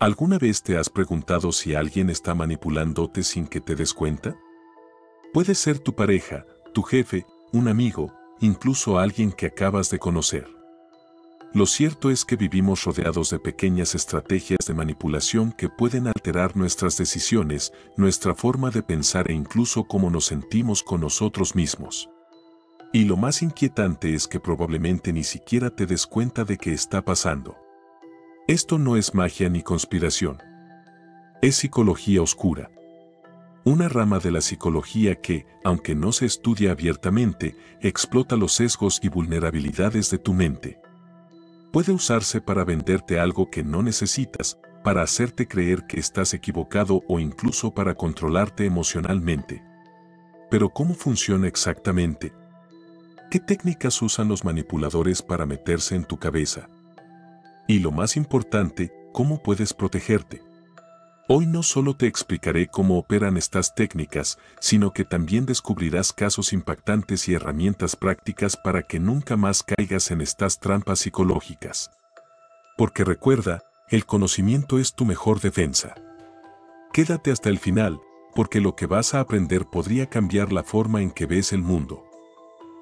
¿Alguna vez te has preguntado si alguien está manipulándote sin que te des cuenta? Puede ser tu pareja, tu jefe, un amigo, incluso alguien que acabas de conocer. Lo cierto es que vivimos rodeados de pequeñas estrategias de manipulación que pueden alterar nuestras decisiones, nuestra forma de pensar e incluso cómo nos sentimos con nosotros mismos. Y lo más inquietante es que probablemente ni siquiera te des cuenta de que está pasando. Esto no es magia ni conspiración. Es psicología oscura. Una rama de la psicología que, aunque no se estudia abiertamente, explota los sesgos y vulnerabilidades de tu mente. Puede usarse para venderte algo que no necesitas, para hacerte creer que estás equivocado o incluso para controlarte emocionalmente. Pero ¿cómo funciona exactamente? ¿Qué técnicas usan los manipuladores para meterse en tu cabeza? Y lo más importante, ¿cómo puedes protegerte? Hoy no solo te explicaré cómo operan estas técnicas, sino que también descubrirás casos impactantes y herramientas prácticas para que nunca más caigas en estas trampas psicológicas. Porque recuerda, el conocimiento es tu mejor defensa. Quédate hasta el final, porque lo que vas a aprender podría cambiar la forma en que ves el mundo.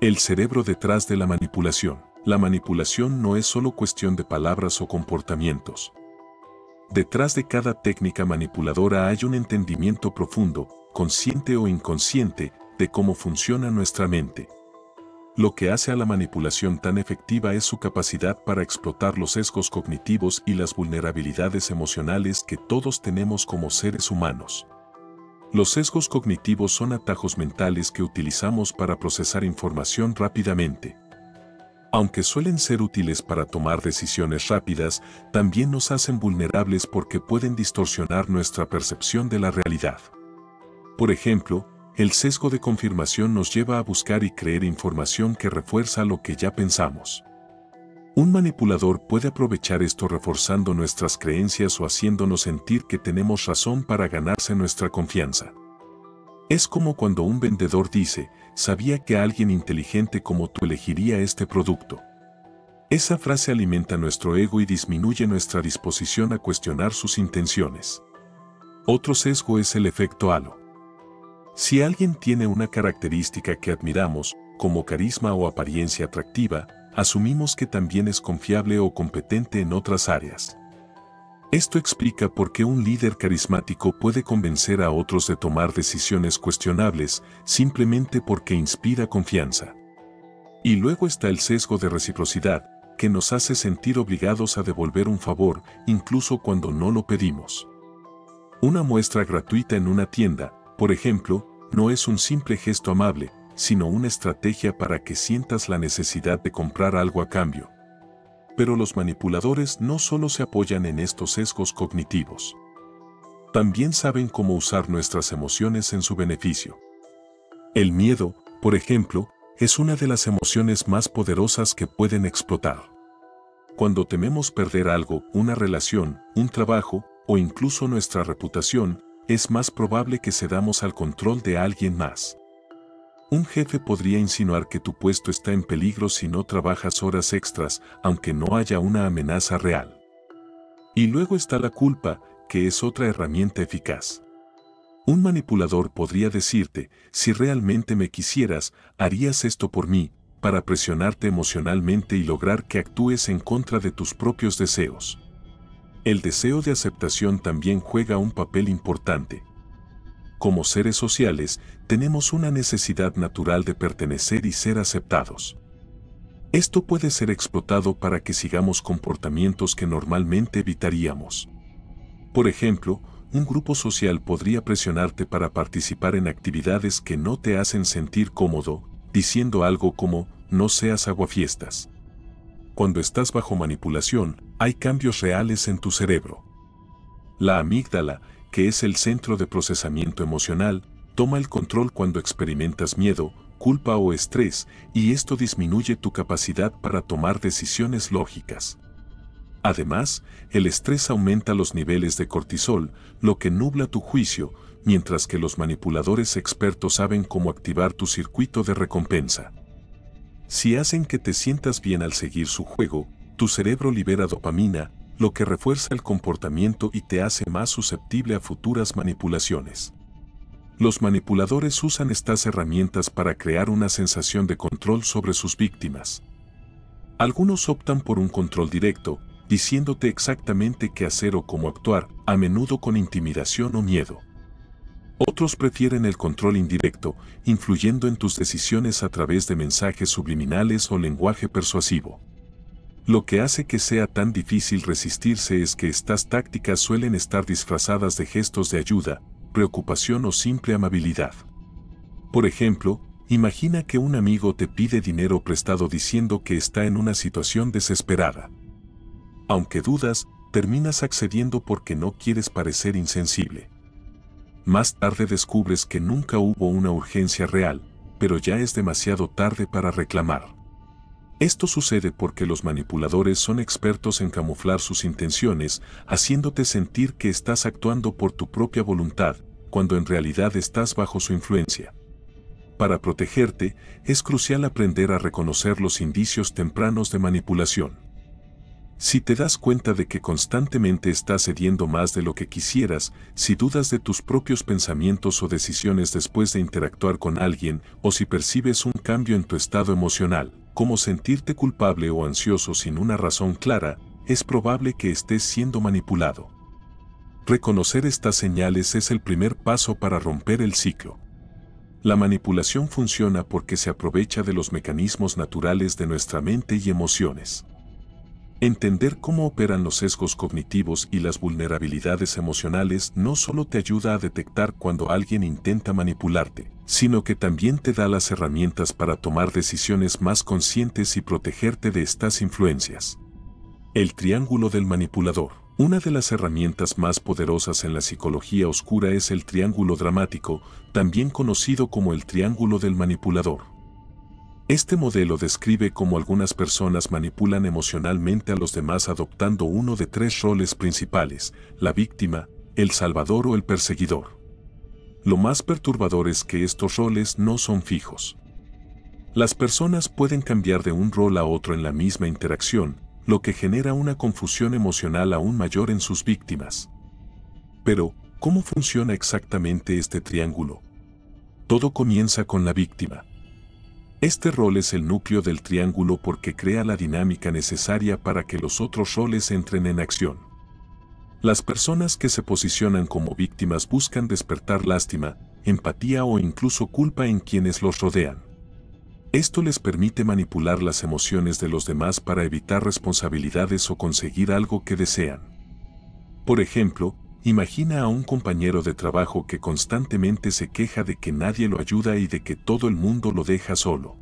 El cerebro detrás de la manipulación. La manipulación no es solo cuestión de palabras o comportamientos. Detrás de cada técnica manipuladora hay un entendimiento profundo, consciente o inconsciente, de cómo funciona nuestra mente. Lo que hace a la manipulación tan efectiva es su capacidad para explotar los sesgos cognitivos y las vulnerabilidades emocionales que todos tenemos como seres humanos. Los sesgos cognitivos son atajos mentales que utilizamos para procesar información rápidamente. Aunque suelen ser útiles para tomar decisiones rápidas, también nos hacen vulnerables porque pueden distorsionar nuestra percepción de la realidad. Por ejemplo, el sesgo de confirmación nos lleva a buscar y creer información que refuerza lo que ya pensamos. Un manipulador puede aprovechar esto reforzando nuestras creencias o haciéndonos sentir que tenemos razón para ganarse nuestra confianza. Es como cuando un vendedor dice, sabía que alguien inteligente como tú elegiría este producto. Esa frase alimenta nuestro ego y disminuye nuestra disposición a cuestionar sus intenciones. Otro sesgo es el efecto halo. Si alguien tiene una característica que admiramos, como carisma o apariencia atractiva, asumimos que también es confiable o competente en otras áreas. Esto explica por qué un líder carismático puede convencer a otros de tomar decisiones cuestionables simplemente porque inspira confianza. Y luego está el sesgo de reciprocidad, que nos hace sentir obligados a devolver un favor, incluso cuando no lo pedimos. Una muestra gratuita en una tienda, por ejemplo, no es un simple gesto amable, sino una estrategia para que sientas la necesidad de comprar algo a cambio. Pero los manipuladores no solo se apoyan en estos sesgos cognitivos. También saben cómo usar nuestras emociones en su beneficio. El miedo, por ejemplo, es una de las emociones más poderosas que pueden explotar. Cuando tememos perder algo, una relación, un trabajo o incluso nuestra reputación, es más probable que cedamos al control de alguien más. Un jefe podría insinuar que tu puesto está en peligro si no trabajas horas extras, aunque no haya una amenaza real. Y luego está la culpa, que es otra herramienta eficaz. Un manipulador podría decirte, si realmente me quisieras, harías esto por mí, para presionarte emocionalmente y lograr que actúes en contra de tus propios deseos. El deseo de aceptación también juega un papel importante. Como seres sociales, tenemos una necesidad natural de pertenecer y ser aceptados. Esto puede ser explotado para que sigamos comportamientos que normalmente evitaríamos. Por ejemplo, un grupo social podría presionarte para participar en actividades que no te hacen sentir cómodo, diciendo algo como, no seas aguafiestas. Cuando estás bajo manipulación, hay cambios reales en tu cerebro. La amígdala, que es el centro de procesamiento emocional, toma el control cuando experimentas miedo, culpa o estrés, y esto disminuye tu capacidad para tomar decisiones lógicas. Además, el estrés aumenta los niveles de cortisol, lo que nubla tu juicio, mientras que los manipuladores expertos saben cómo activar tu circuito de recompensa. Si hacen que te sientas bien al seguir su juego, tu cerebro libera dopamina, lo que refuerza el comportamiento y te hace más susceptible a futuras manipulaciones. Los manipuladores usan estas herramientas para crear una sensación de control sobre sus víctimas. Algunos optan por un control directo, diciéndote exactamente qué hacer o cómo actuar, a menudo con intimidación o miedo. Otros prefieren el control indirecto, influyendo en tus decisiones a través de mensajes subliminales o lenguaje persuasivo. Lo que hace que sea tan difícil resistirse es que estas tácticas suelen estar disfrazadas de gestos de ayuda, preocupación o simple amabilidad. Por ejemplo, imagina que un amigo te pide dinero prestado diciendo que está en una situación desesperada. Aunque dudas, terminas accediendo porque no quieres parecer insensible. Más tarde descubres que nunca hubo una urgencia real, pero ya es demasiado tarde para reclamar. Esto sucede porque los manipuladores son expertos en camuflar sus intenciones, haciéndote sentir que estás actuando por tu propia voluntad, cuando en realidad estás bajo su influencia. Para protegerte, es crucial aprender a reconocer los indicios tempranos de manipulación. Si te das cuenta de que constantemente estás cediendo más de lo que quisieras, si dudas de tus propios pensamientos o decisiones después de interactuar con alguien, o si percibes un cambio en tu estado emocional, como sentirte culpable o ansioso sin una razón clara, es probable que estés siendo manipulado. Reconocer estas señales es el primer paso para romper el ciclo. La manipulación funciona porque se aprovecha de los mecanismos naturales de nuestra mente y emociones. Entender cómo operan los sesgos cognitivos y las vulnerabilidades emocionales no solo te ayuda a detectar cuando alguien intenta manipularte, sino que también te da las herramientas para tomar decisiones más conscientes y protegerte de estas influencias. El triángulo del manipulador. Una de las herramientas más poderosas en la psicología oscura es el triángulo dramático, también conocido como el triángulo del manipulador. Este modelo describe cómo algunas personas manipulan emocionalmente a los demás adoptando uno de tres roles principales: la víctima, el salvador o el perseguidor. Lo más perturbador es que estos roles no son fijos. Las personas pueden cambiar de un rol a otro en la misma interacción, lo que genera una confusión emocional aún mayor en sus víctimas. Pero, ¿cómo funciona exactamente este triángulo? Todo comienza con la víctima. Este rol es el núcleo del triángulo porque crea la dinámica necesaria para que los otros roles entren en acción. Las personas que se posicionan como víctimas buscan despertar lástima, empatía o incluso culpa en quienes los rodean. Esto les permite manipular las emociones de los demás para evitar responsabilidades o conseguir algo que desean. Por ejemplo, imagina a un compañero de trabajo que constantemente se queja de que nadie lo ayuda y de que todo el mundo lo deja solo.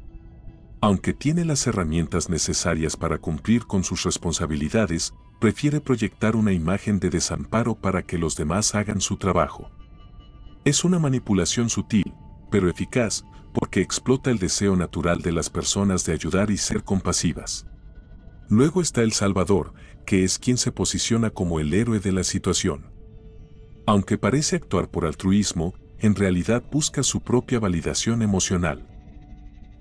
Aunque tiene las herramientas necesarias para cumplir con sus responsabilidades, prefiere proyectar una imagen de desamparo para que los demás hagan su trabajo. Es una manipulación sutil, pero eficaz, porque explota el deseo natural de las personas de ayudar y ser compasivas. Luego está el salvador, que es quien se posiciona como el héroe de la situación. Aunque parece actuar por altruismo, en realidad busca su propia validación emocional.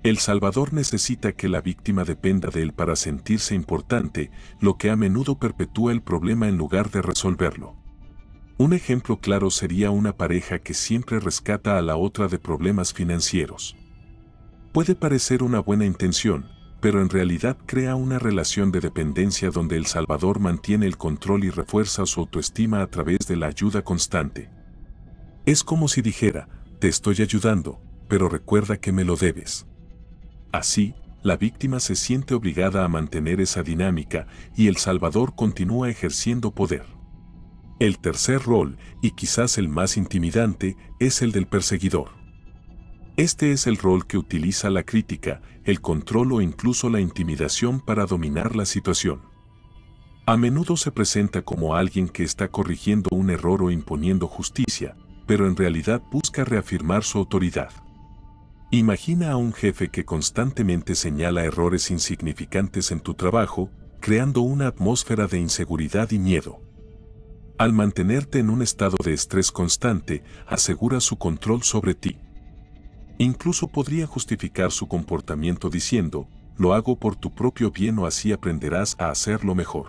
El salvador necesita que la víctima dependa de él para sentirse importante, lo que a menudo perpetúa el problema en lugar de resolverlo. Un ejemplo claro sería una pareja que siempre rescata a la otra de problemas financieros. Puede parecer una buena intención, pero en realidad crea una relación de dependencia donde el salvador mantiene el control y refuerza su autoestima a través de la ayuda constante. Es como si dijera: te estoy ayudando, pero recuerda que me lo debes. Así, la víctima se siente obligada a mantener esa dinámica y el salvador continúa ejerciendo poder. El tercer rol, y quizás el más intimidante, es el del perseguidor. Este es el rol que utiliza la crítica, el control o incluso la intimidación para dominar la situación. A menudo se presenta como alguien que está corrigiendo un error o imponiendo justicia, pero en realidad busca reafirmar su autoridad. Imagina a un jefe que constantemente señala errores insignificantes en tu trabajo, creando una atmósfera de inseguridad y miedo. Al mantenerte en un estado de estrés constante, asegura su control sobre ti. Incluso podría justificar su comportamiento diciendo: lo hago por tu propio bien o así aprenderás a hacerlo mejor.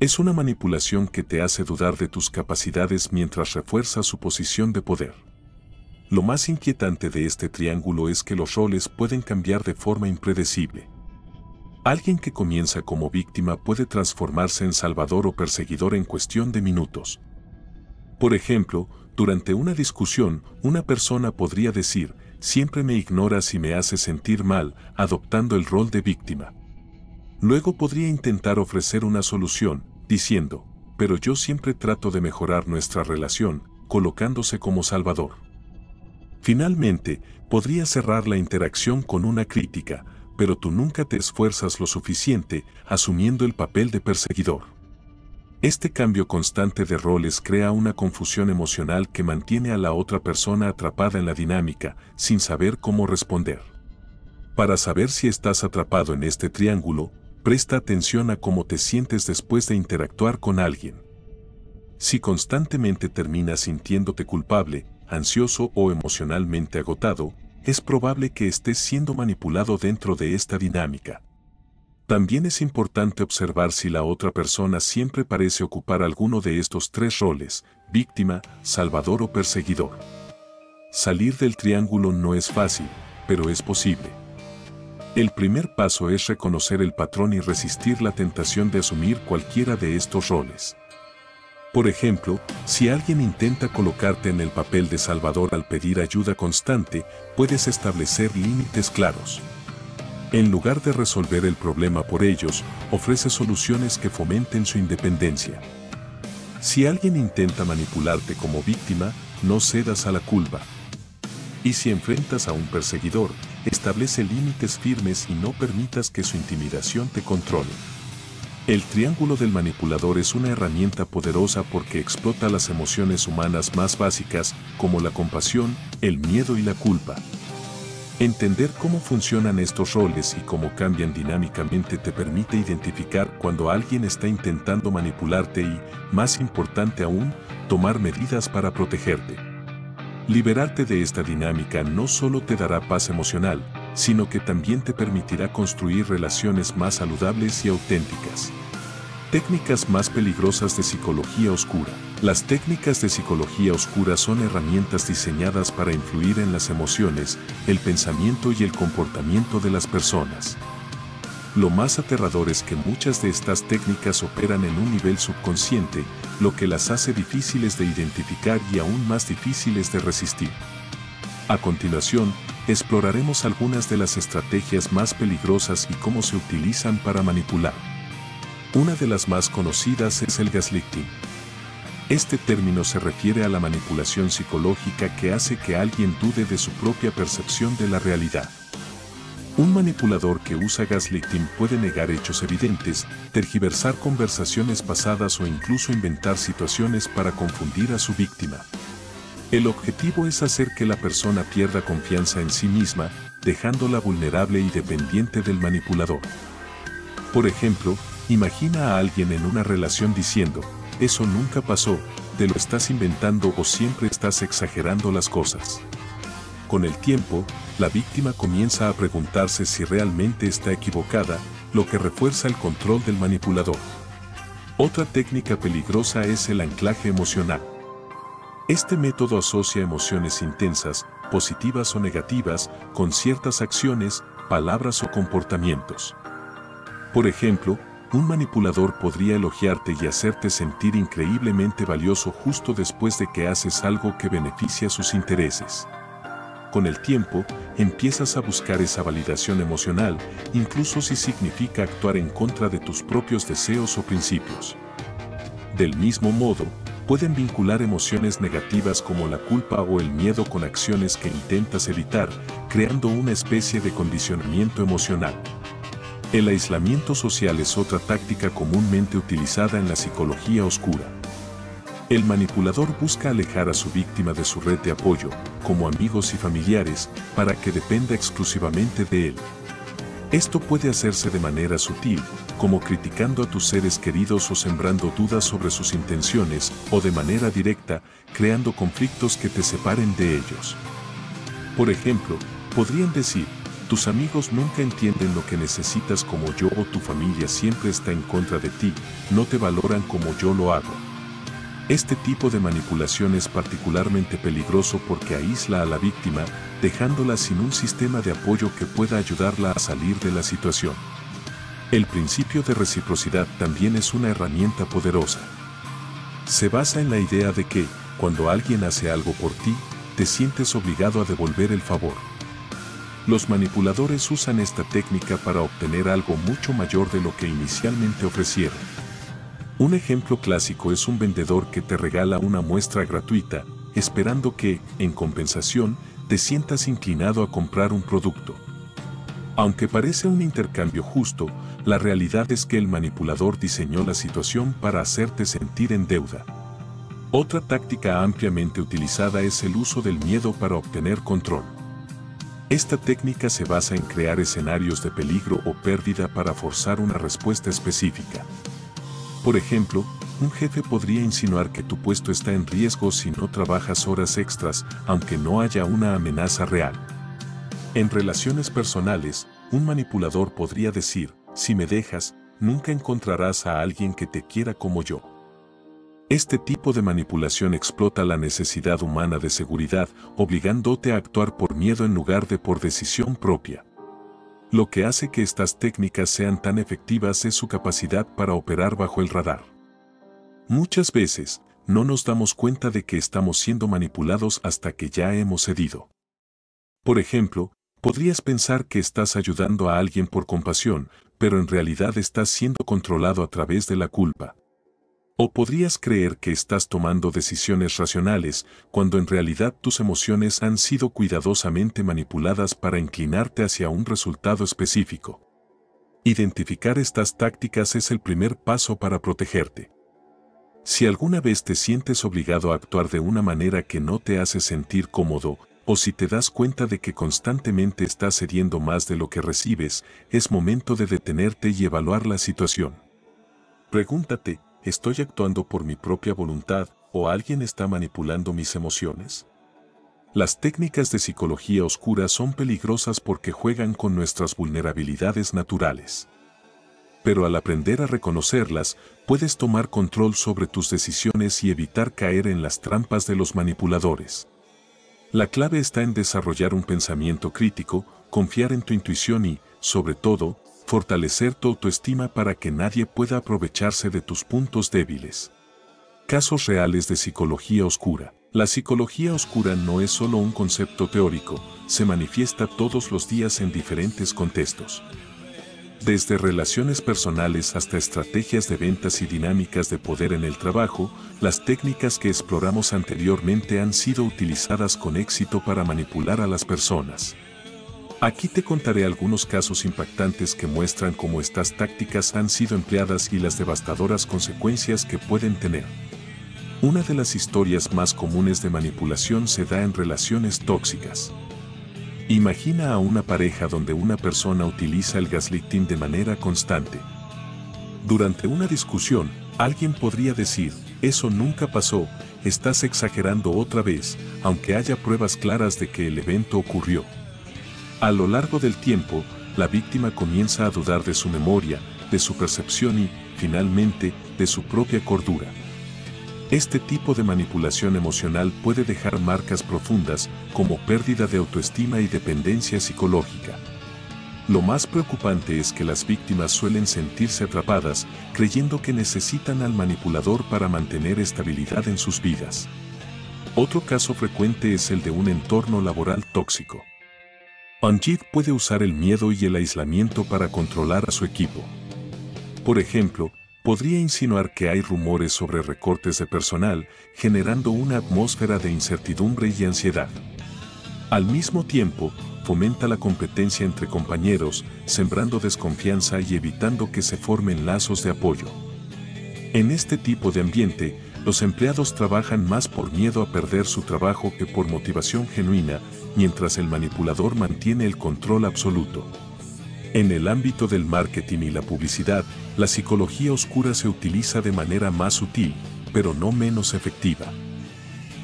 Es una manipulación que te hace dudar de tus capacidades mientras refuerza su posición de poder. Lo más inquietante de este triángulo es que los roles pueden cambiar de forma impredecible. Alguien que comienza como víctima puede transformarse en salvador o perseguidor en cuestión de minutos. Por ejemplo, durante una discusión, una persona podría decir, siempre me ignoras y me haces sentir mal, adoptando el rol de víctima. Luego podría intentar ofrecer una solución, diciendo, pero yo siempre trato de mejorar nuestra relación, colocándose como salvador. Finalmente, podría cerrar la interacción con una crítica, pero tú nunca te esfuerzas lo suficiente, asumiendo el papel de perseguidor. Este cambio constante de roles crea una confusión emocional que mantiene a la otra persona atrapada en la dinámica, sin saber cómo responder. Para saber si estás atrapado en este triángulo, presta atención a cómo te sientes después de interactuar con alguien. Si constantemente terminas sintiéndote culpable, ansioso o emocionalmente agotado, es probable que estés siendo manipulado dentro de esta dinámica. También es importante observar si la otra persona siempre parece ocupar alguno de estos tres roles, víctima, salvador o perseguidor. Salir del triángulo no es fácil, pero es posible. El primer paso es reconocer el patrón y resistir la tentación de asumir cualquiera de estos roles. Por ejemplo, si alguien intenta colocarte en el papel de salvador al pedir ayuda constante, puedes establecer límites claros. En lugar de resolver el problema por ellos, ofrece soluciones que fomenten su independencia. Si alguien intenta manipularte como víctima, no cedas a la culpa. Y si enfrentas a un perseguidor, establece límites firmes y no permitas que su intimidación te controle. El triángulo del manipulador es una herramienta poderosa porque explota las emociones humanas más básicas, como la compasión, el miedo y la culpa. Entender cómo funcionan estos roles y cómo cambian dinámicamente te permite identificar cuando alguien está intentando manipularte y, más importante aún, tomar medidas para protegerte. Liberarte de esta dinámica no solo te dará paz emocional, sino que también te permitirá construir relaciones más saludables y auténticas. Técnicas más peligrosas de psicología oscura. Las técnicas de psicología oscura son herramientas diseñadas para influir en las emociones, el pensamiento y el comportamiento de las personas. Lo más aterrador es que muchas de estas técnicas operan en un nivel subconsciente, lo que las hace difíciles de identificar y aún más difíciles de resistir. A continuación, exploraremos algunas de las estrategias más peligrosas y cómo se utilizan para manipular. Una de las más conocidas es el gaslighting. Este término se refiere a la manipulación psicológica que hace que alguien dude de su propia percepción de la realidad. Un manipulador que usa gaslighting puede negar hechos evidentes, tergiversar conversaciones pasadas o incluso inventar situaciones para confundir a su víctima. El objetivo es hacer que la persona pierda confianza en sí misma, dejándola vulnerable y dependiente del manipulador. Por ejemplo, imagina a alguien en una relación diciendo, eso nunca pasó, te lo estás inventando o siempre estás exagerando las cosas. Con el tiempo, la víctima comienza a preguntarse si realmente está equivocada, lo que refuerza el control del manipulador. Otra técnica peligrosa es el anclaje emocional. Este método asocia emociones intensas, positivas o negativas, con ciertas acciones, palabras o comportamientos. Por ejemplo, un manipulador podría elogiarte y hacerte sentir increíblemente valioso justo después de que haces algo que beneficia sus intereses. Con el tiempo, empiezas a buscar esa validación emocional, incluso si significa actuar en contra de tus propios deseos o principios. Del mismo modo, pueden vincular emociones negativas como la culpa o el miedo con acciones que intentas evitar, creando una especie de condicionamiento emocional. El aislamiento social es otra táctica comúnmente utilizada en la psicología oscura. El manipulador busca alejar a su víctima de su red de apoyo, como amigos y familiares, para que dependa exclusivamente de él. Esto puede hacerse de manera sutil, como criticando a tus seres queridos o sembrando dudas sobre sus intenciones, o de manera directa, creando conflictos que te separen de ellos. Por ejemplo, podrían decir, Tus amigos nunca entienden lo que necesitas como yo, o tu familia siempre está en contra de ti, no te valoran como yo lo hago. Este tipo de manipulación es particularmente peligroso porque aísla a la víctima, dejándola sin un sistema de apoyo que pueda ayudarla a salir de la situación. El principio de reciprocidad también es una herramienta poderosa. Se basa en la idea de que, cuando alguien hace algo por ti, te sientes obligado a devolver el favor. Los manipuladores usan esta técnica para obtener algo mucho mayor de lo que inicialmente ofrecieron. Un ejemplo clásico es un vendedor que te regala una muestra gratuita, esperando que, en compensación, te sientas inclinado a comprar un producto. Aunque parece un intercambio justo, la realidad es que el manipulador diseñó la situación para hacerte sentir en deuda. Otra táctica ampliamente utilizada es el uso del miedo para obtener control. Esta técnica se basa en crear escenarios de peligro o pérdida para forzar una respuesta específica. Por ejemplo, un jefe podría insinuar que tu puesto está en riesgo si no trabajas horas extras, aunque no haya una amenaza real. En relaciones personales, un manipulador podría decir, si me dejas, nunca encontrarás a alguien que te quiera como yo. Este tipo de manipulación explota la necesidad humana de seguridad, obligándote a actuar por miedo en lugar de por decisión propia. Lo que hace que estas técnicas sean tan efectivas es su capacidad para operar bajo el radar. Muchas veces, no nos damos cuenta de que estamos siendo manipulados hasta que ya hemos cedido. Por ejemplo, podrías pensar que estás ayudando a alguien por compasión, pero en realidad estás siendo controlado a través de la culpa. O podrías creer que estás tomando decisiones racionales, cuando en realidad tus emociones han sido cuidadosamente manipuladas para inclinarte hacia un resultado específico. Identificar estas tácticas es el primer paso para protegerte. Si alguna vez te sientes obligado a actuar de una manera que no te hace sentir cómodo, o si te das cuenta de que constantemente estás cediendo más de lo que recibes, es momento de detenerte y evaluar la situación. Pregúntate, ¿estoy actuando por mi propia voluntad o alguien está manipulando mis emociones? Las técnicas de psicología oscura son peligrosas porque juegan con nuestras vulnerabilidades naturales. Pero al aprender a reconocerlas, puedes tomar control sobre tus decisiones y evitar caer en las trampas de los manipuladores. La clave está en desarrollar un pensamiento crítico, confiar en tu intuición y, sobre todo, fortalecer tu autoestima para que nadie pueda aprovecharse de tus puntos débiles. Casos reales de psicología oscura. La psicología oscura no es solo un concepto teórico, se manifiesta todos los días en diferentes contextos. Desde relaciones personales hasta estrategias de ventas y dinámicas de poder en el trabajo, las técnicas que exploramos anteriormente han sido utilizadas con éxito para manipular a las personas. Aquí te contaré algunos casos impactantes que muestran cómo estas tácticas han sido empleadas y las devastadoras consecuencias que pueden tener. Una de las historias más comunes de manipulación se da en relaciones tóxicas. Imagina a una pareja donde una persona utiliza el gaslighting de manera constante. Durante una discusión, alguien podría decir, eso nunca pasó, estás exagerando otra vez, aunque haya pruebas claras de que el evento ocurrió. A lo largo del tiempo, la víctima comienza a dudar de su memoria, de su percepción y, finalmente, de su propia cordura. Este tipo de manipulación emocional puede dejar marcas profundas, como pérdida de autoestima y dependencia psicológica. Lo más preocupante es que las víctimas suelen sentirse atrapadas, creyendo que necesitan al manipulador para mantener estabilidad en sus vidas. Otro caso frecuente es el de un entorno laboral tóxico. Manjit puede usar el miedo y el aislamiento para controlar a su equipo. Por ejemplo, podría insinuar que hay rumores sobre recortes de personal, generando una atmósfera de incertidumbre y ansiedad. Al mismo tiempo, fomenta la competencia entre compañeros, sembrando desconfianza y evitando que se formen lazos de apoyo. En este tipo de ambiente, los empleados trabajan más por miedo a perder su trabajo que por motivación genuina, mientras el manipulador mantiene el control absoluto. En el ámbito del marketing y la publicidad, la psicología oscura se utiliza de manera más sutil, pero no menos efectiva.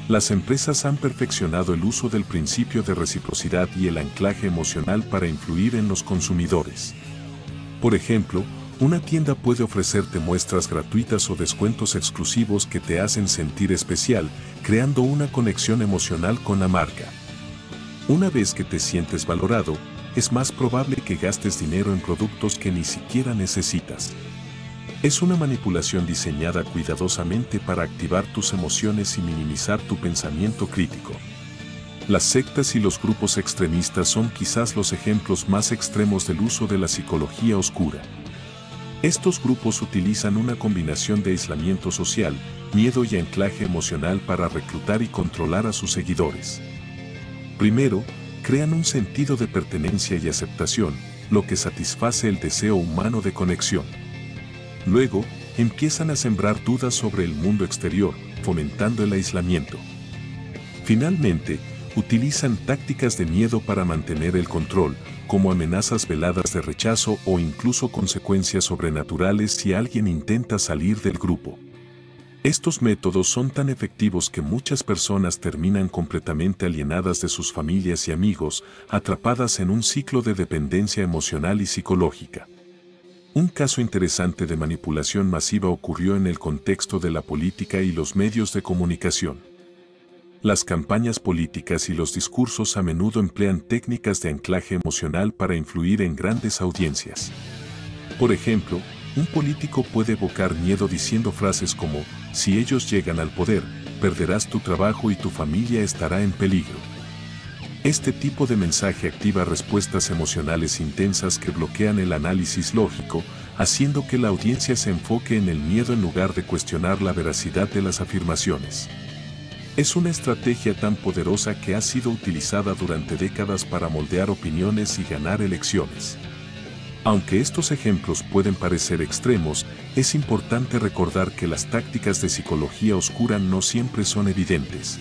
Las empresas han perfeccionado el uso del principio de reciprocidad y el anclaje emocional para influir en los consumidores. Por ejemplo, una tienda puede ofrecerte muestras gratuitas o descuentos exclusivos que te hacen sentir especial, creando una conexión emocional con la marca. Una vez que te sientes valorado, es más probable que gastes dinero en productos que ni siquiera necesitas. Es una manipulación diseñada cuidadosamente para activar tus emociones y minimizar tu pensamiento crítico. Las sectas y los grupos extremistas son quizás los ejemplos más extremos del uso de la psicología oscura. Estos grupos utilizan una combinación de aislamiento social, miedo y anclaje emocional para reclutar y controlar a sus seguidores. Primero, crean un sentido de pertenencia y aceptación, lo que satisface el deseo humano de conexión. Luego, empiezan a sembrar dudas sobre el mundo exterior, fomentando el aislamiento. Finalmente, utilizan tácticas de miedo para mantener el control, como amenazas veladas de rechazo o incluso consecuencias sobrenaturales si alguien intenta salir del grupo. Estos métodos son tan efectivos que muchas personas terminan completamente alienadas de sus familias y amigos, atrapadas en un ciclo de dependencia emocional y psicológica. Un caso interesante de manipulación masiva ocurrió en el contexto de la política y los medios de comunicación. Las campañas políticas y los discursos a menudo emplean técnicas de anclaje emocional para influir en grandes audiencias. Por ejemplo, un político puede evocar miedo diciendo frases como, si ellos llegan al poder, perderás tu trabajo y tu familia estará en peligro. Este tipo de mensaje activa respuestas emocionales intensas que bloquean el análisis lógico, haciendo que la audiencia se enfoque en el miedo en lugar de cuestionar la veracidad de las afirmaciones. Es una estrategia tan poderosa que ha sido utilizada durante décadas para moldear opiniones y ganar elecciones. Aunque estos ejemplos pueden parecer extremos, es importante recordar que las tácticas de psicología oscura no siempre son evidentes.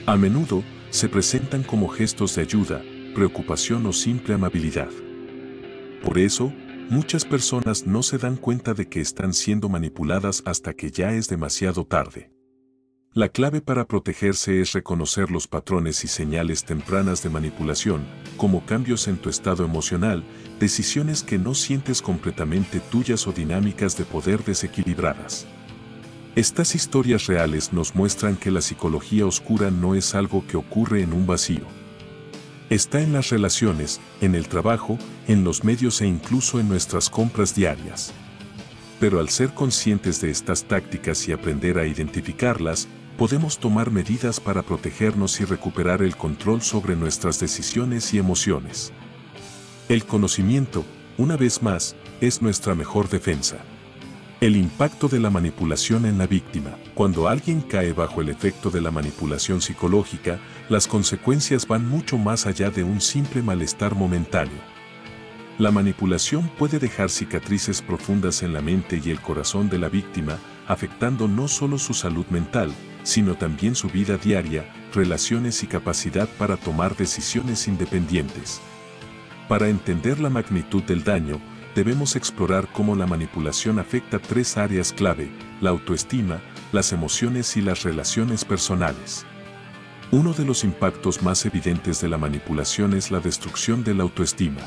A menudo, se presentan como gestos de ayuda, preocupación o simple amabilidad. Por eso, muchas personas no se dan cuenta de que están siendo manipuladas hasta que ya es demasiado tarde. La clave para protegerse es reconocer los patrones y señales tempranas de manipulación, como cambios en tu estado emocional, decisiones que no sientes completamente tuyas o dinámicas de poder desequilibradas. Estas historias reales nos muestran que la psicología oscura no es algo que ocurre en un vacío. Está en las relaciones, en el trabajo, en los medios e incluso en nuestras compras diarias. Pero al ser conscientes de estas tácticas y aprender a identificarlas, podemos tomar medidas para protegernos y recuperar el control sobre nuestras decisiones y emociones. El conocimiento, una vez más, es nuestra mejor defensa. El impacto de la manipulación en la víctima. Cuando alguien cae bajo el efecto de la manipulación psicológica, las consecuencias van mucho más allá de un simple malestar momentáneo. La manipulación puede dejar cicatrices profundas en la mente y el corazón de la víctima, afectando no solo su salud mental, sino también su vida diaria, relaciones y capacidad para tomar decisiones independientes. Para entender la magnitud del daño, debemos explorar cómo la manipulación afecta tres áreas clave: la autoestima, las emociones y las relaciones personales. Uno de los impactos más evidentes de la manipulación es la destrucción de la autoestima.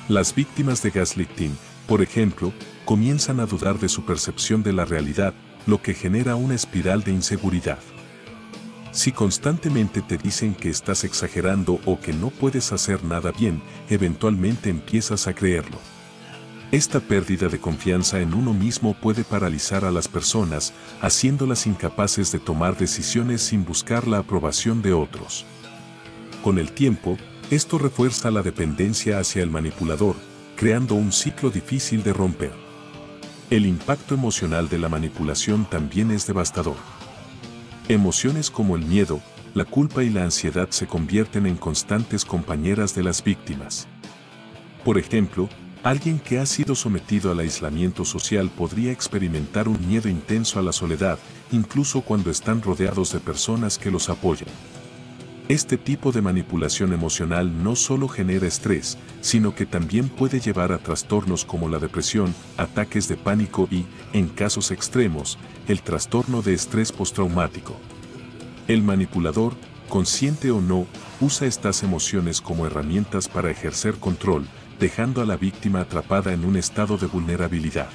Las víctimas de gaslighting, por ejemplo, comienzan a dudar de su percepción de la realidad, lo que genera una espiral de inseguridad. Si constantemente te dicen que estás exagerando o que no puedes hacer nada bien, eventualmente empiezas a creerlo. Esta pérdida de confianza en uno mismo puede paralizar a las personas, haciéndolas incapaces de tomar decisiones sin buscar la aprobación de otros. Con el tiempo, esto refuerza la dependencia hacia el manipulador, creando un ciclo difícil de romper. El impacto emocional de la manipulación también es devastador. Emociones como el miedo, la culpa y la ansiedad se convierten en constantes compañeras de las víctimas. Por ejemplo, alguien que ha sido sometido al aislamiento social podría experimentar un miedo intenso a la soledad, incluso cuando están rodeados de personas que los apoyan. Este tipo de manipulación emocional no solo genera estrés, sino que también puede llevar a trastornos como la depresión, ataques de pánico y, en casos extremos, el trastorno de estrés postraumático. El manipulador, consciente o no, usa estas emociones como herramientas para ejercer control, dejando a la víctima atrapada en un estado de vulnerabilidad.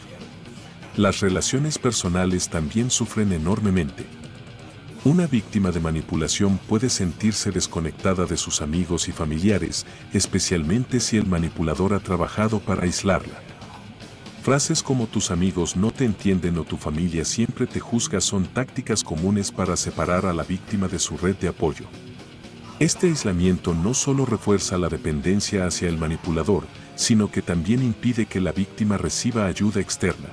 Las relaciones personales también sufren enormemente. Una víctima de manipulación puede sentirse desconectada de sus amigos y familiares, especialmente si el manipulador ha trabajado para aislarla. Frases como tus amigos no te entienden o tu familia siempre te juzga son tácticas comunes para separar a la víctima de su red de apoyo. Este aislamiento no solo refuerza la dependencia hacia el manipulador, sino que también impide que la víctima reciba ayuda externa.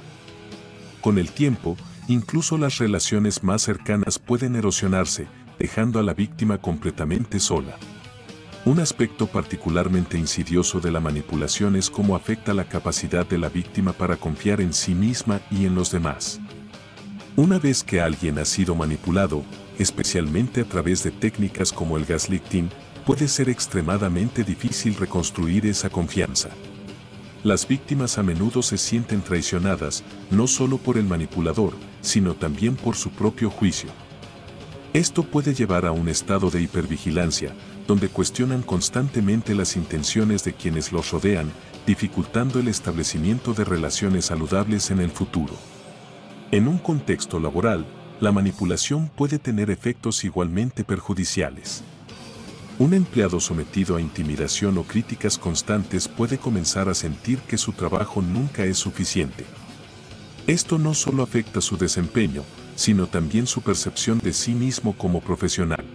Con el tiempo, incluso las relaciones más cercanas pueden erosionarse, dejando a la víctima completamente sola. Un aspecto particularmente insidioso de la manipulación es cómo afecta la capacidad de la víctima para confiar en sí misma y en los demás. Una vez que alguien ha sido manipulado, especialmente a través de técnicas como el gaslighting, puede ser extremadamente difícil reconstruir esa confianza. Las víctimas a menudo se sienten traicionadas, no solo por el manipulador, sino también por su propio juicio. Esto puede llevar a un estado de hipervigilancia, donde cuestionan constantemente las intenciones de quienes los rodean, dificultando el establecimiento de relaciones saludables en el futuro. En un contexto laboral, la manipulación puede tener efectos igualmente perjudiciales. Un empleado sometido a intimidación o críticas constantes puede comenzar a sentir que su trabajo nunca es suficiente. Esto no solo afecta su desempeño, sino también su percepción de sí mismo como profesional.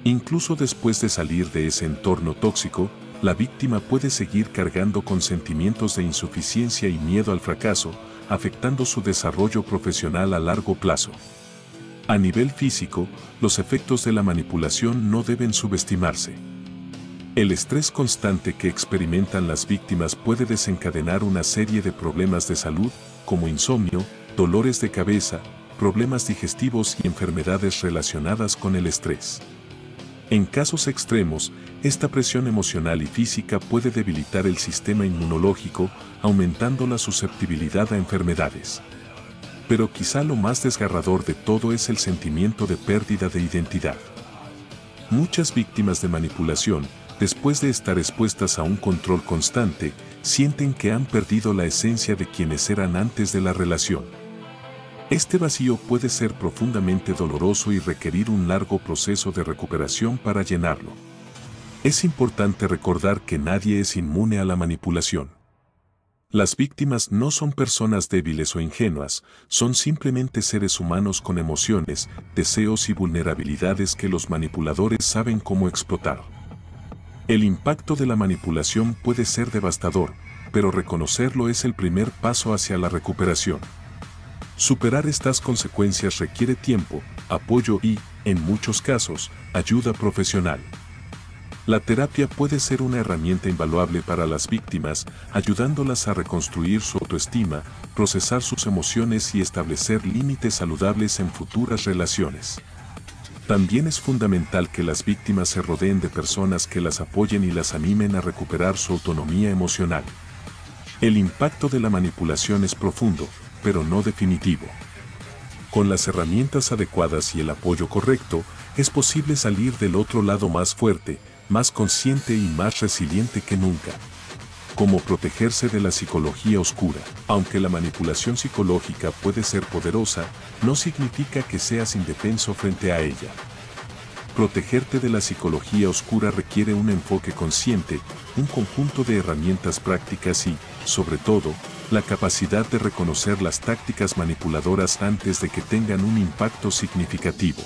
Incluso después de salir de ese entorno tóxico, la víctima puede seguir cargando con sentimientos de insuficiencia y miedo al fracaso, afectando su desarrollo profesional a largo plazo. A nivel físico, los efectos de la manipulación no deben subestimarse. El estrés constante que experimentan las víctimas puede desencadenar una serie de problemas de salud, como insomnio, dolores de cabeza, problemas digestivos y enfermedades relacionadas con el estrés. En casos extremos, esta presión emocional y física puede debilitar el sistema inmunológico, aumentando la susceptibilidad a enfermedades. Pero quizá lo más desgarrador de todo es el sentimiento de pérdida de identidad. Muchas víctimas de manipulación, después de estar expuestas a un control constante, sienten que han perdido la esencia de quienes eran antes de la relación. Este vacío puede ser profundamente doloroso y requerir un largo proceso de recuperación para llenarlo. Es importante recordar que nadie es inmune a la manipulación. Las víctimas no son personas débiles o ingenuas, son simplemente seres humanos con emociones, deseos y vulnerabilidades que los manipuladores saben cómo explotar. El impacto de la manipulación puede ser devastador, pero reconocerlo es el primer paso hacia la recuperación. Superar estas consecuencias requiere tiempo, apoyo y, en muchos casos, ayuda profesional. La terapia puede ser una herramienta invaluable para las víctimas, ayudándolas a reconstruir su autoestima, procesar sus emociones y establecer límites saludables en futuras relaciones. También es fundamental que las víctimas se rodeen de personas que las apoyen y las animen a recuperar su autonomía emocional. El impacto de la manipulación es profundo, pero no definitivo. Con las herramientas adecuadas y el apoyo correcto, es posible salir del otro lado más fuerte, más consciente y más resiliente que nunca. Cómo protegerse de la psicología oscura. Aunque la manipulación psicológica puede ser poderosa, no significa que seas indefenso frente a ella. Protegerte de la psicología oscura requiere un enfoque consciente, un conjunto de herramientas prácticas y, sobre todo, la capacidad de reconocer las tácticas manipuladoras antes de que tengan un impacto significativo.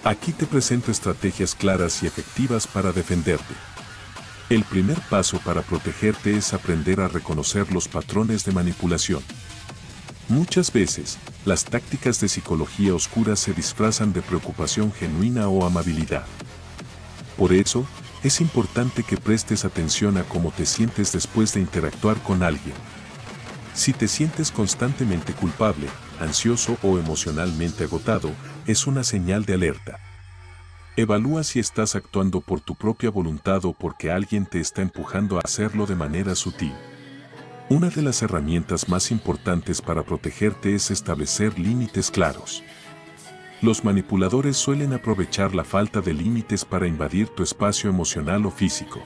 Aquí te presento estrategias claras y efectivas para defenderte. El primer paso para protegerte es aprender a reconocer los patrones de manipulación. Muchas veces, las tácticas de psicología oscura se disfrazan de preocupación genuina o amabilidad. Por eso, es importante que prestes atención a cómo te sientes después de interactuar con alguien. Si te sientes constantemente culpable, ansioso o emocionalmente agotado, es una señal de alerta. Evalúa si estás actuando por tu propia voluntad o porque alguien te está empujando a hacerlo de manera sutil. Una de las herramientas más importantes para protegerte es establecer límites claros. Los manipuladores suelen aprovechar la falta de límites para invadir tu espacio emocional o físico.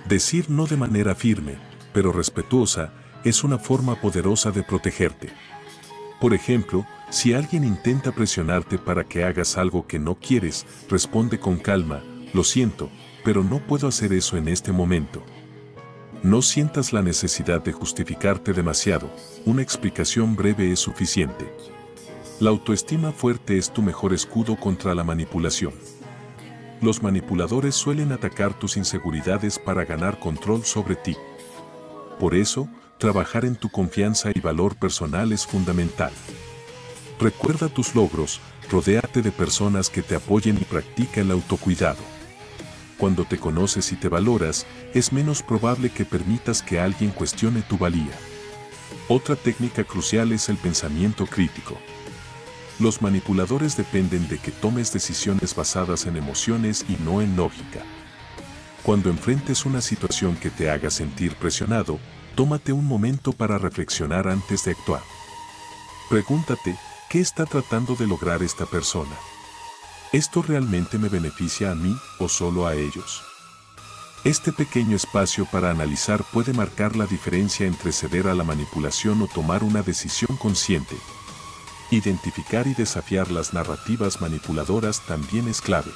Decir no de manera firme, pero respetuosa, es una forma poderosa de protegerte. Por ejemplo, si alguien intenta presionarte para que hagas algo que no quieres, responde con calma: lo siento, pero no puedo hacer eso en este momento. No sientas la necesidad de justificarte demasiado, una explicación breve es suficiente. La autoestima fuerte es tu mejor escudo contra la manipulación. Los manipuladores suelen atacar tus inseguridades para ganar control sobre ti. Por eso, trabajar en tu confianza y valor personal es fundamental. Recuerda tus logros, rodéate de personas que te apoyen y practica el autocuidado. Cuando te conoces y te valoras, es menos probable que permitas que alguien cuestione tu valía. Otra técnica crucial es el pensamiento crítico. Los manipuladores dependen de que tomes decisiones basadas en emociones y no en lógica. Cuando enfrentes una situación que te haga sentir presionado, tómate un momento para reflexionar antes de actuar. Pregúntate: ¿qué está tratando de lograr esta persona? ¿Esto realmente me beneficia a mí o solo a ellos? Este pequeño espacio para analizar puede marcar la diferencia entre ceder a la manipulación o tomar una decisión consciente. Identificar y desafiar las narrativas manipuladoras también es clave.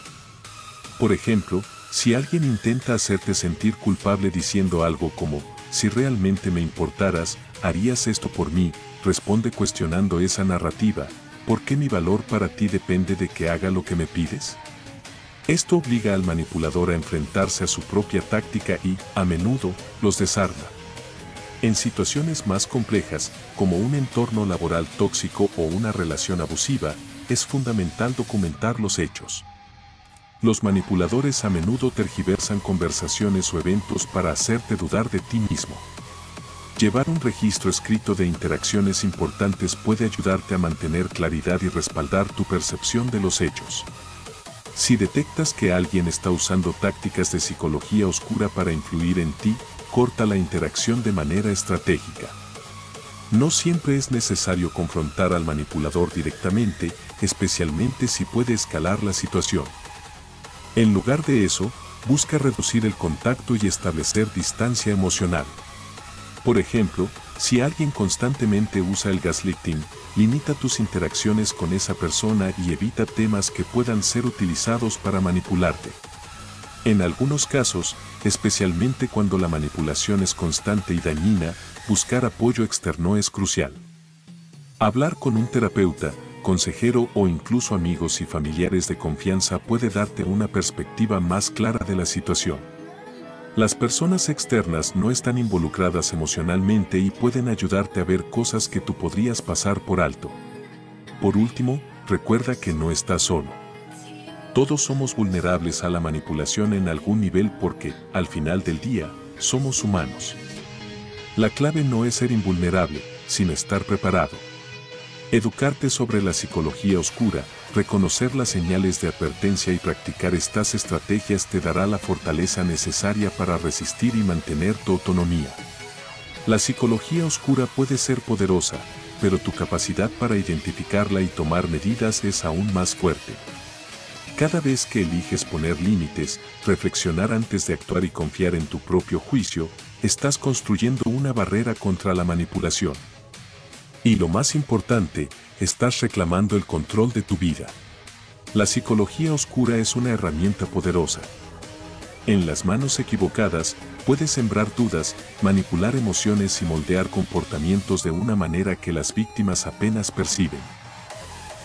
Por ejemplo, si alguien intenta hacerte sentir culpable diciendo algo como: si realmente me importaras, harías esto por mí, responde cuestionando esa narrativa: ¿por qué mi valor para ti depende de que haga lo que me pides? Esto obliga al manipulador a enfrentarse a su propia táctica y, a menudo, los desarma. En situaciones más complejas, como un entorno laboral tóxico o una relación abusiva, es fundamental documentar los hechos. Los manipuladores a menudo tergiversan conversaciones o eventos para hacerte dudar de ti mismo. Llevar un registro escrito de interacciones importantes puede ayudarte a mantener claridad y respaldar tu percepción de los hechos. Si detectas que alguien está usando tácticas de psicología oscura para influir en ti, corta la interacción de manera estratégica. No siempre es necesario confrontar al manipulador directamente, especialmente si puede escalar la situación. En lugar de eso, busca reducir el contacto y establecer distancia emocional. Por ejemplo, si alguien constantemente usa el gaslighting, limita tus interacciones con esa persona y evita temas que puedan ser utilizados para manipularte. En algunos casos, especialmente cuando la manipulación es constante y dañina, buscar apoyo externo es crucial. Hablar con un terapeuta, consejero o incluso amigos y familiares de confianza puede darte una perspectiva más clara de la situación. Las personas externas no están involucradas emocionalmente y pueden ayudarte a ver cosas que tú podrías pasar por alto. Por último, recuerda que no estás solo. Todos somos vulnerables a la manipulación en algún nivel porque, al final del día, somos humanos. La clave no es ser invulnerable, sino estar preparado. Educarte sobre la psicología oscura, reconocer las señales de advertencia y practicar estas estrategias te dará la fortaleza necesaria para resistir y mantener tu autonomía. La psicología oscura puede ser poderosa, pero tu capacidad para identificarla y tomar medidas es aún más fuerte. Cada vez que eliges poner límites, reflexionar antes de actuar y confiar en tu propio juicio, estás construyendo una barrera contra la manipulación. Y lo más importante, estás reclamando el control de tu vida. La psicología oscura es una herramienta poderosa. En las manos equivocadas, puede sembrar dudas, manipular emociones y moldear comportamientos de una manera que las víctimas apenas perciben.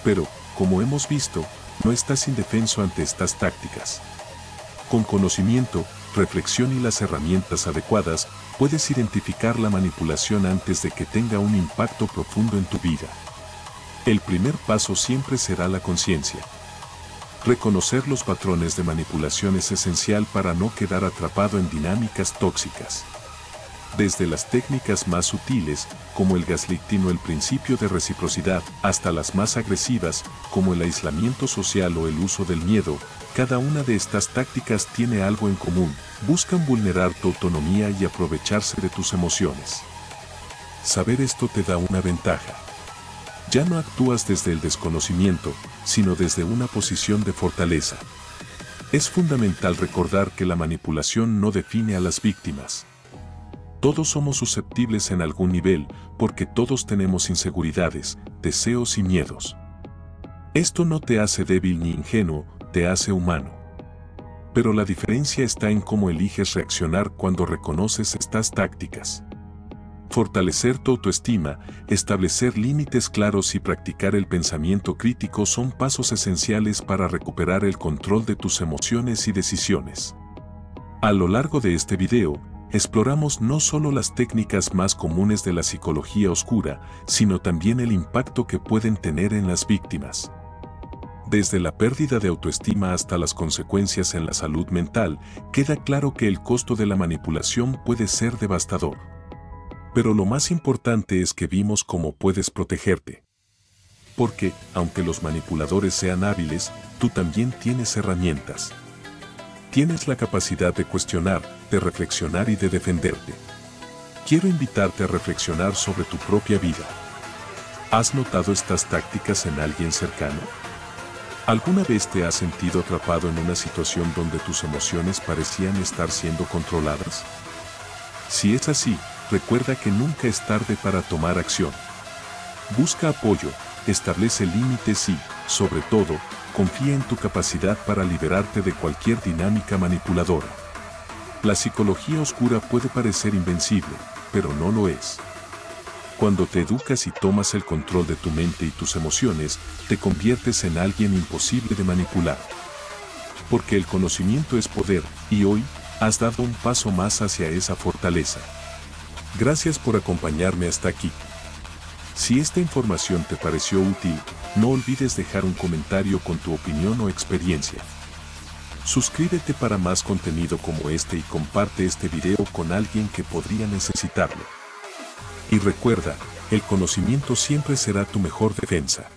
Pero, como hemos visto, no estás indefenso ante estas tácticas. Con conocimiento, reflexión y las herramientas adecuadas, puedes identificar la manipulación antes de que tenga un impacto profundo en tu vida. El primer paso siempre será la conciencia. Reconocer los patrones de manipulación es esencial para no quedar atrapado en dinámicas tóxicas. Desde las técnicas más sutiles, como el gaslighting o el principio de reciprocidad, hasta las más agresivas, como el aislamiento social o el uso del miedo, cada una de estas tácticas tiene algo en común: buscan vulnerar tu autonomía y aprovecharse de tus emociones. Saber esto te da una ventaja. Ya no actúas desde el desconocimiento, sino desde una posición de fortaleza. Es fundamental recordar que la manipulación no define a las víctimas. Todos somos susceptibles en algún nivel, porque todos tenemos inseguridades, deseos y miedos. Esto no te hace débil ni ingenuo, te hace humano. Pero la diferencia está en cómo eliges reaccionar cuando reconoces estas tácticas. Fortalecer tu autoestima, establecer límites claros y practicar el pensamiento crítico son pasos esenciales para recuperar el control de tus emociones y decisiones. A lo largo de este video, exploramos no solo las técnicas más comunes de la psicología oscura, sino también el impacto que pueden tener en las víctimas. Desde la pérdida de autoestima hasta las consecuencias en la salud mental, queda claro que el costo de la manipulación puede ser devastador. Pero lo más importante es que vimos cómo puedes protegerte. Porque, aunque los manipuladores sean hábiles, tú también tienes herramientas. Tienes la capacidad de cuestionar, de reflexionar y de defenderte. Quiero invitarte a reflexionar sobre tu propia vida. ¿Has notado estas tácticas en alguien cercano? ¿Alguna vez te has sentido atrapado en una situación donde tus emociones parecían estar siendo controladas? Si es así, recuerda que nunca es tarde para tomar acción. Busca apoyo, establece límites y, sobre todo, confía en tu capacidad para liberarte de cualquier dinámica manipuladora. La psicología oscura puede parecer invencible, pero no lo es. Cuando te educas y tomas el control de tu mente y tus emociones, te conviertes en alguien imposible de manipular. Porque el conocimiento es poder, y hoy, has dado un paso más hacia esa fortaleza. Gracias por acompañarme hasta aquí. Si esta información te pareció útil, no olvides dejar un comentario con tu opinión o experiencia. Suscríbete para más contenido como este y comparte este video con alguien que podría necesitarlo. Y recuerda, el conocimiento siempre será tu mejor defensa.